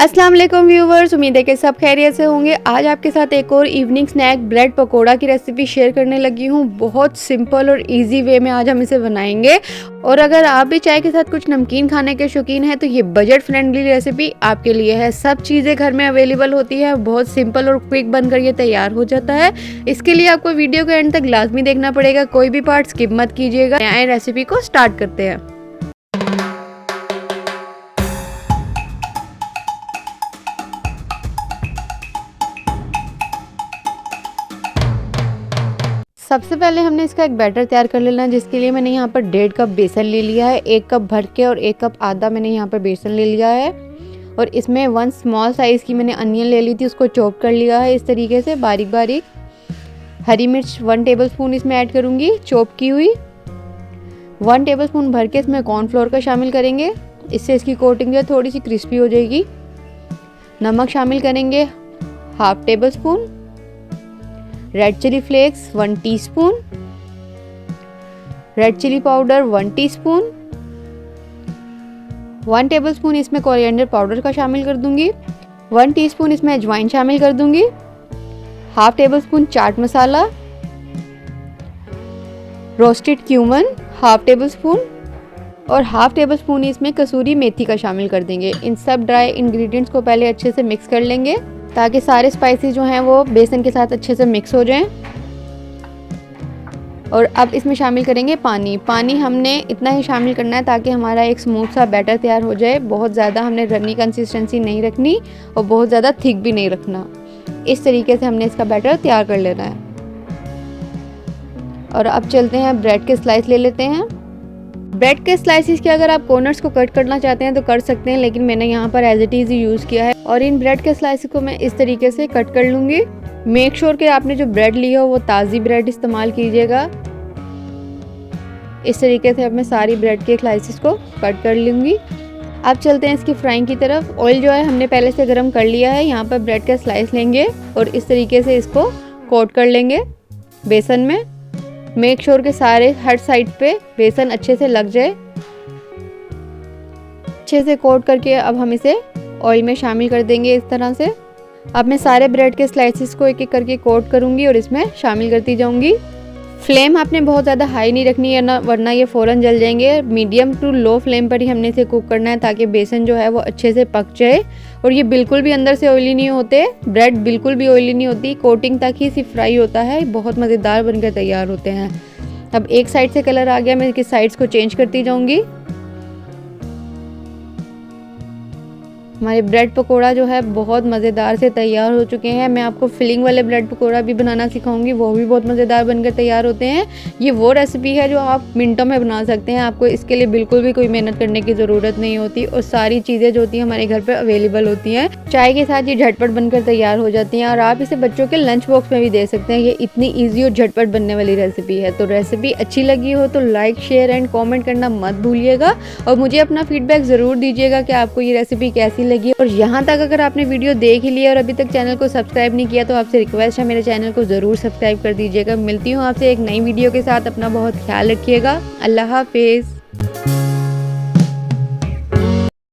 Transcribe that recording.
अस्सलाम वालेकुम व्यूवर्स, उम्मीद है कि सब खैरियत से होंगे। आज आपके साथ एक और इवनिंग स्नैक ब्रेड पकोड़ा की रेसिपी शेयर करने लगी हूँ। बहुत सिंपल और इजी वे में आज हम इसे बनाएंगे। और अगर आप भी चाय के साथ कुछ नमकीन खाने के शौकीन हैं तो ये बजट फ्रेंडली रेसिपी आपके लिए है। सब चीज़ें घर में अवेलेबल होती है, बहुत सिंपल और क्विक बनकर ये तैयार हो जाता है। इसके लिए आपको वीडियो के एंड तक लाजमी देखना पड़ेगा, कोई भी पार्ट स्किप मत कीजिएगा। आए रेसिपी को स्टार्ट करते हैं। सबसे पहले हमने इसका एक बैटर तैयार कर लेना है, जिसके लिए मैंने यहाँ पर 1.5 कप बेसन ले लिया है। 1 कप भर के और 1 कप आधा मैंने यहाँ पर बेसन ले लिया है। और इसमें 1 स्मॉल साइज़ की मैंने अनियन ले ली थी, उसको चॉप कर लिया है इस तरीके से बारीक बारीक। हरी मिर्च 1 टेबलस्पून इसमें ऐड करूँगी चॉप की हुई। 1 टेबलस्पून भर के इसमें कॉर्नफ्लोर का शामिल करेंगे, इससे इसकी कोटिंग जो है थोड़ी सी क्रिस्पी हो जाएगी। नमक शामिल करेंगे 1/2 tablespoon. Red chilli flakes 1 teaspoon. Red chilli powder 1 teaspoon. 1 tablespoon इसमें कोरिएंडर पाउडर का शामिल कर दूंगी। 1 टीस्पून इसमें अजवाइन शामिल कर दूंगी। 1/2 tablespoon chaat masala. Roasted cumin 1/2 tablespoon और 1/2 टेबलस्पून इसमें कसूरी मेथी का शामिल कर देंगे। इन सब ड्राई इंग्रेडिएंट्स को पहले अच्छे से मिक्स कर लेंगे ताकि सारे स्पाइसेस जो हैं वो बेसन के साथ अच्छे से मिक्स हो जाएं। और अब इसमें शामिल करेंगे पानी। पानी हमने इतना ही शामिल करना है ताकि हमारा एक स्मूथ सा बैटर तैयार हो जाए। बहुत ज़्यादा हमने रनी कंसिस्टेंसी नहीं रखनी और बहुत ज़्यादा थिक भी नहीं रखना। इस तरीके से हमने इसका बैटर तैयार कर लेना है। और अब चलते हैं, ब्रेड के स्लाइस ले लेते हैं। ब्रेड के स्लाइसिस के अगर आप कॉर्नर्स को कट करना चाहते हैं तो कर सकते हैं, लेकिन मैंने यहाँ पर एज इट इज़ यूज़ किया है। और इन ब्रेड के स्लाइसिस को मैं इस तरीके से कट कर लूँगी। मेक श्योर कि आपने जो ब्रेड ली हो वो ताज़ी ब्रेड इस्तेमाल कीजिएगा। इस तरीके से अब मैं सारी ब्रेड के स्लाइसिस को कट कर लूँगी। अब चलते हैं इसकी फ्राइंग की तरफ। ऑयल जो है हमने पहले से गर्म कर लिया है। यहाँ पर ब्रेड का स्लाइस लेंगे और इस तरीके से इसको कोट कर लेंगे बेसन में। मेक श्योर के सारे हर साइड पे बेसन अच्छे से लग जाए। अच्छे से कोट करके अब हम इसे ऑयल में शामिल कर देंगे इस तरह से। अब मैं सारे ब्रेड के स्लाइसिस को एक एक करके कोट करूँगी और इसमें शामिल करती जाऊँगी। फ्लेम आपने बहुत ज़्यादा हाई नहीं रखनी है ना, वरना ये फ़ौरन जल जाएंगे। मीडियम टू लो फ्लेम पर ही हमने इसे कुक करना है ताकि बेसन जो है वो अच्छे से पक जाए। और ये बिल्कुल भी अंदर से ऑयली नहीं होते, ब्रेड बिल्कुल भी ऑयली नहीं होती, कोटिंग तक ही सिर्फ फ्राई होता है। बहुत मज़ेदार बनकर तैयार होते हैं। अब एक साइड से कलर आ गया, मैं इसकी साइड्स को चेंज करती जाऊँगी। हमारे ब्रेड पकोड़ा जो है बहुत मज़ेदार से तैयार हो चुके हैं। मैं आपको फिलिंग वाले ब्रेड पकोड़ा भी बनाना सिखाऊंगी, वो भी बहुत मज़ेदार बनकर तैयार होते हैं। ये वो रेसिपी है जो आप मिनटों में बना सकते हैं। आपको इसके लिए बिल्कुल भी कोई मेहनत करने की ज़रूरत नहीं होती और सारी चीज़ें जो होती हैं हमारे घर पर अवेलेबल होती हैं। चाय के साथ ये झटपट बनकर तैयार हो जाती हैं और आप इसे बच्चों के लंच बॉक्स में भी दे सकते हैं। ये इतनी ईजी और झटपट बनने वाली रेसिपी है। तो रेसिपी अच्छी लगी हो तो लाइक, शेयर एंड कॉमेंट करना मत भूलिएगा। और मुझे अपना फीडबैक ज़रूर दीजिएगा कि आपको ये रेसिपी कैसी लगी। और यहाँ तक अगर आपने वीडियो देख ही लिया और अभी तक चैनल को सब्सक्राइब नहीं किया तो आपसे रिक्वेस्ट है, मेरे चैनल को ज़रूर सब्सक्राइब कर दीजिएगा। मिलती हूँ आपसे एक नई वीडियो के साथ। अपना बहुत ख्याल रखिएगा। अल्लाह हाफिज़।